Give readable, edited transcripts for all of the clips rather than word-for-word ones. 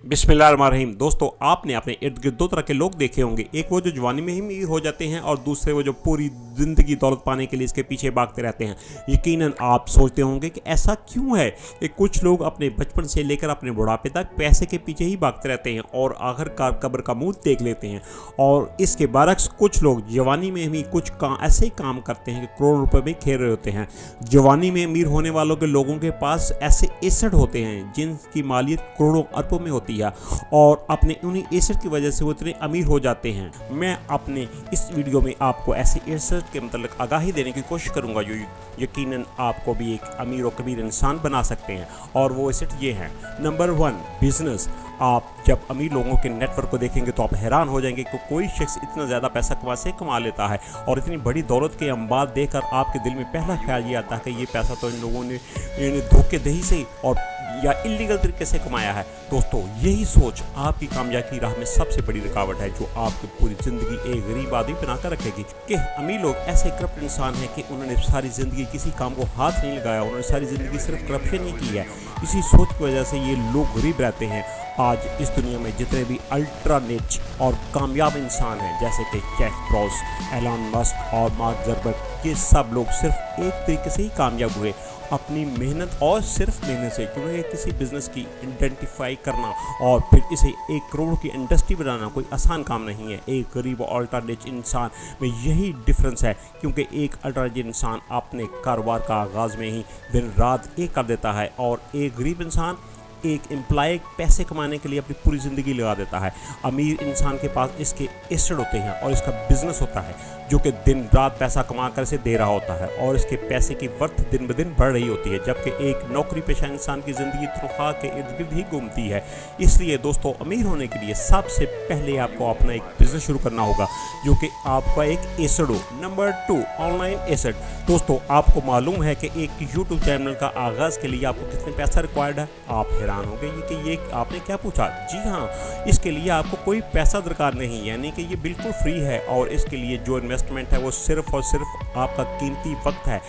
बिस्मिल्लाहिर्रहमानिर्रहीम। दोस्तों, आपने अपने इर्द गिर्द दो तरह के लोग देखे होंगे। एक वो जो जवानी में ही अमीर हो जाते हैं और दूसरे वो जो पूरी ज़िंदगी दौलत पाने के लिए इसके पीछे भागते रहते हैं। यकीनन आप सोचते होंगे कि ऐसा क्यों है कि कुछ लोग अपने बचपन से लेकर अपने बुढ़ापे तक पैसे के पीछे ही भागते रहते हैं और आखिरकार कब्र का मुंह देख लेते हैं। और इसके बरक्स कुछ लोग जवानी में ही कुछ ऐसे काम करते हैं कि करोड़ रुपए में खेल रहे होते हैं। जवानी में अमीर होने वालों के लोगों के पास ऐसे एसेट होते हैं जिनकी मालियत करोड़ों अरबों में होती है और अपने उन्हीं एसेट की वजह से वो इतने अमीर हो जाते हैं। मैं अपने इस वीडियो में आपको ऐसे एसेट के मतलब आगाही देने की कोशिश करूंगा जो यकीनन आपको भी एक अमीर और कबीर इंसान बना सकते हैं। और वो एसेट ये हैं। Number 1, business. आप जब अमीर लोगों के नेटवर्क को देखेंगे तो आप हैरान हो जाएंगे कि कोई शख्स इतना ज़्यादा पैसा कमा लेता है और इतनी बड़ी दौलत के अंबार देखकर आपके दिल में पहला ख्याल ये आता है कि ये पैसा तो इन लोगों ने धोखेधड़ी से और या इलीगल तरीके से कमाया है। दोस्तों, यही सोच आपकी कामयाबी की राह में सबसे बड़ी रुकावट है जो आपकी पूरी ज़िंदगी एक गरीब आदमी बनाकर रखेगी। कि अमीर लोग ऐसे करप्ट इंसान हैं कि उन्होंने सारी ज़िंदगी किसी काम को हाथ नहीं लगाया, उन्होंने सारी ज़िंदगी सिर्फ करप्शन ही की है। इसी सोच की वजह से ये लोग गरीब रहते हैं। आज इस दुनिया में जितने भी अल्ट्रा रिच और कामयाब इंसान हैं जैसे कि जेफ बेजोस, एलन मस्क और मार्क जुकरबर्ग, ये सब लोग सिर्फ एक तरीके से ही कामयाब हुए अपनी मेहनत और सिर्फ मेहनत से। क्योंकि किसी बिज़नेस की आइडेंटिफाई करना और फिर इसे 1 करोड़ की इंडस्ट्री बनाना कोई आसान काम नहीं है। एक गरीब और अल्ट्रा रिच इंसान में यही डिफरेंस है, क्योंकि एक अल्ट्रा रिच इंसान अपने कारोबार का आगाज़ में ही दिन रात एक कर देता है और एक गरीब इंसान एक एम्प्लॉय पैसे कमाने के लिए अपनी पूरी ज़िंदगी लगा देता है। अमीर इंसान के पास इसके एसेट होते हैं और इसका बिजनेस होता है जो कि दिन रात पैसा कमा कर इसे दे रहा होता है और इसके पैसे की वर्थ दिन ब दिन बढ़ रही होती है, जबकि एक नौकरी पेशा इंसान की ज़िंदगी तनख्वाह के इर्द गिर्द ही घूमती है। इसलिए दोस्तों, अमीर होने के लिए सबसे पहले आपको अपना एक बिज़नेस शुरू करना होगा जो कि आपका एक एसेट हो। Number 2, online asset. दोस्तों, आपको मालूम है कि एक यूट्यूब चैनल का आगाज़ के लिए आपको कितने पैसा रिक्वायर्ड है? आप हैरान हो गए कि ये आपने क्या पूछा। जी हाँ, इसके लिए आपको कोई पैसा दरकार नहीं, यानी कि ये बिल्कुल फ्री है और इसके लिए जो इन्वेस्टमेंट है वो सिर्फ और सिर्फ आपका कीमती वक्त है।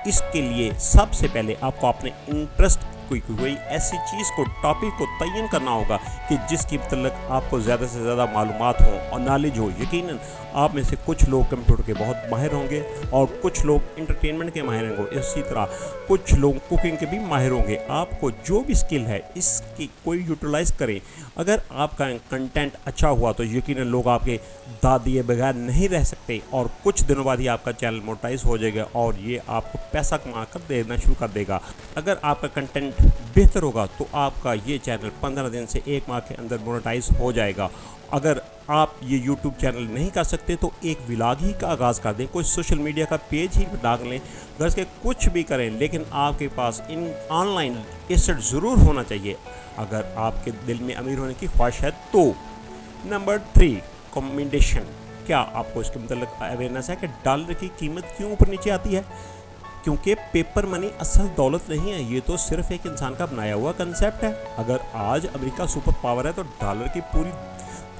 इसके लिए सबसे पहले आपको अपने इंटरेस्ट कोई ऐसी चीज़ को टॉपिक को तयन करना होगा कि जिसकी मतलब आपको ज़्यादा से ज़्यादा मालूमात हो और नॉलेज हो। यकीनन आप में से कुछ लोग कंप्यूटर के बहुत माहिर होंगे और कुछ लोग इंटरटेनमेंट के माहिर होंगे, इसी तरह कुछ लोग कुकिंग के भी माहिर होंगे। आपको जो भी स्किल है इसकी कोई यूटिलाइज़ करें। अगर आपका कंटेंट अच्छा हुआ तो यकीनन लोग आपके दाद दिए बगैर नहीं रह सकते और कुछ दिनों बाद ही आपका चैनल मोनेटाइज हो जाएगा और ये आपको पैसा कमा कर देना शुरू कर देगा। अगर आपका कंटेंट बेहतर होगा तो आपका ये चैनल 15 दिन से 1 माह के अंदर मोनेटाइज हो जाएगा। अगर आप ये यूट्यूब चैनल नहीं कर सकते तो एक व्लॉग ही का आगाज़ कर दें, कोई सोशल मीडिया का पेज ही डाल लें, घर के कुछ भी करें, लेकिन आपके पास इन ऑनलाइन एसेट ज़रूर होना चाहिए अगर आपके दिल में अमीर होने की ख्वाहिश है तो। Number 3, commendation. क्या आपको इसके मतलब अवेयरनेस है कि डॉलर की कीमत क्यों ऊपर नीचे आती है? क्योंकि पेपर मनी असल दौलत नहीं है, ये तो सिर्फ एक इंसान का बनाया हुआ कंसेप्ट है। अगर आज अमेरिका सुपर पावर है तो डॉलर की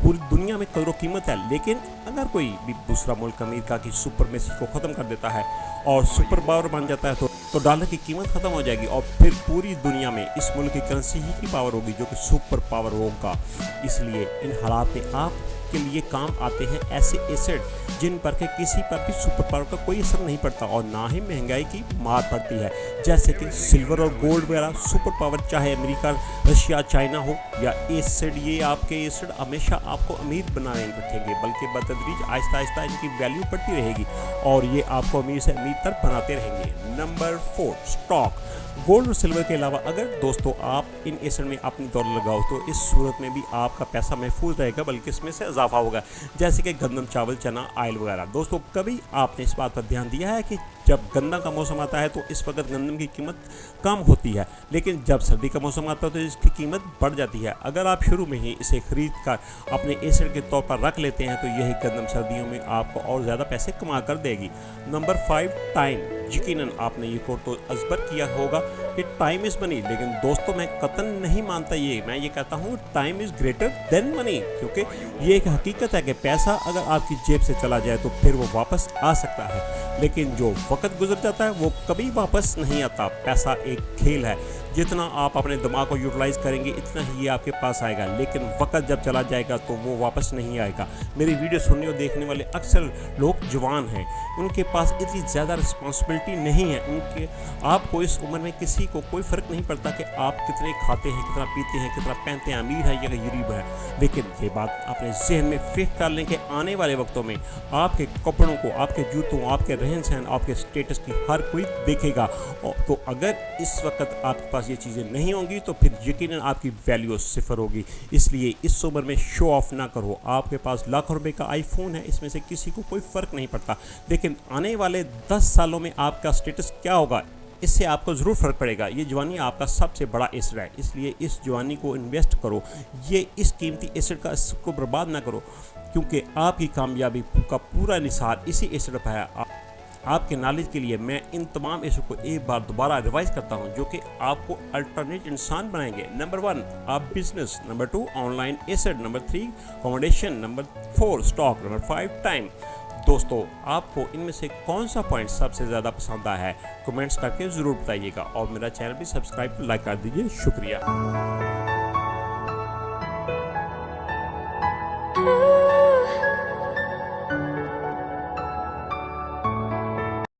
पूरी दुनिया में कदर कीमत है, लेकिन अगर कोई भी दूसरा मुल्क अमेरिका की सुपरमेसी को ख़त्म कर देता है और सुपर पावर बन जाता है तो डॉलर की कीमत ख़त्म हो जाएगी और फिर पूरी दुनिया में इस मुल्क की करेंसी ही की पावर होगी जो कि सुपर पावर होगा। इसलिए इन हालात में आप के लिए काम आते हैं ऐसे एसेट जिन पर के किसी पर भी सुपर पावर का कोई असर नहीं पड़ता और ना ही महंगाई की मार पड़ती है, जैसे कि सिल्वर और गोल्ड वगैरह। सुपर पावर चाहे अमेरिका, रशिया, चाइना हो या एसेट, ये आपके एसेट हमेशा आपको अमीर बनाए रखेंगे, बल्कि बतदरीज आहिस्ता आहिस्ता इनकी वैल्यू बढ़ती रहेगी और ये आपको अमीर से अमीर तक बनाते रहेंगे। Number 4, stock. गोल्ड और सिल्वर के अलावा अगर दोस्तों आप इन एसेट में अपनी दौलत लगाओ तो इस सूरत में भी आपका पैसा महफूज रहेगा, बल्कि इसमें से इजाफा होगा, जैसे कि गंदम, चावल, चना, ऑयल वगैरह। दोस्तों, कभी आपने इस बात पर ध्यान दिया है कि जब गन्ना का मौसम आता है तो इस वक्त गंदम की कीमत कम होती है, लेकिन जब सर्दी का मौसम आता है तो इसकी कीमत बढ़ जाती है। अगर आप शुरू में ही इसे खरीद कर अपने एसेट के तौर पर रख लेते हैं तो यही गंदम सर्दियों में आपको और ज़्यादा पैसे कमा कर देगी। Number 5, time. यकीनन आपने ये कोट तो अजबर किया होगा कि टाइम इज़ मनी, लेकिन दोस्तों मैं कतन नहीं मानता ये। मैं ये कहता हूँ time is greater than money, क्योंकि ये एक हकीकत है कि पैसा अगर आपकी जेब से चला जाए तो फिर वो वापस आ सकता है, लेकिन जो वक्त गुजर जाता है वो कभी वापस नहीं आता। पैसा एक खेल है, जितना आप अपने दिमाग को यूटिलाइज करेंगे इतना ही ये आपके पास आएगा, लेकिन वक्त जब चला जाएगा तो वो वापस नहीं आएगा। मेरी वीडियो सुनने और देखने वाले अक्सर लोग जवान हैं, उनके पास इतनी ज़्यादा रिस्पॉन्सिबिलिटी नहीं है। उनके आपको इस उम्र में किसी को कोई फ़र्क नहीं पड़ता कि आप कितने खाते हैं, कितना पीते हैं, कितना पहनते हैं, अमीर है या गरीब है। लेकिन ये बात अपने जहन में फिट कर लें कि आने वाले वक्तों में आपके कपड़ों को, आपके जूतों, आपके रहन सहन, आपके स्टेटस की हर कोई देखेगा। तो अगर इस वक्त आपके पास ये चीज़ें नहीं होंगी तो फिर यकीनन आपकी वैल्यू सिफर होगी। इसलिए इस उम्र में शो ऑफ ना करो। आपके पास लाखों रुपए का आईफोन है, इसमें से किसी को कोई फ़र्क नहीं पड़ता, लेकिन आने वाले 10 सालों में आपका स्टेटस क्या होगा इससे आपको ज़रूर फ़र्क पड़ेगा। ये जवानी आपका सबसे बड़ा एसेट है, इसलिए इस जवानी को इन्वेस्ट करो। ये इस कीमती एसेट का इसको बर्बाद ना करो, क्योंकि आपकी कामयाबी का पूरा निसार इसी एसेट पर है। आपके नॉलेज के लिए मैं इन तमाम एसेट को एक बार दोबारा रिवाइज करता हूं, जो कि आपको अल्टरनेट इंसान बनाएंगे। नंबर 1 आप business, number 2 online asset, number 3 accommodation, number 4 stock, number 5 time. दोस्तों, आपको इनमें से कौन सा पॉइंट सबसे ज़्यादा पसंद आया है कमेंट्स करके ज़रूर बताइएगा, और मेरा चैनल भी सब्सक्राइब लाइक कर दीजिए। शुक्रिया।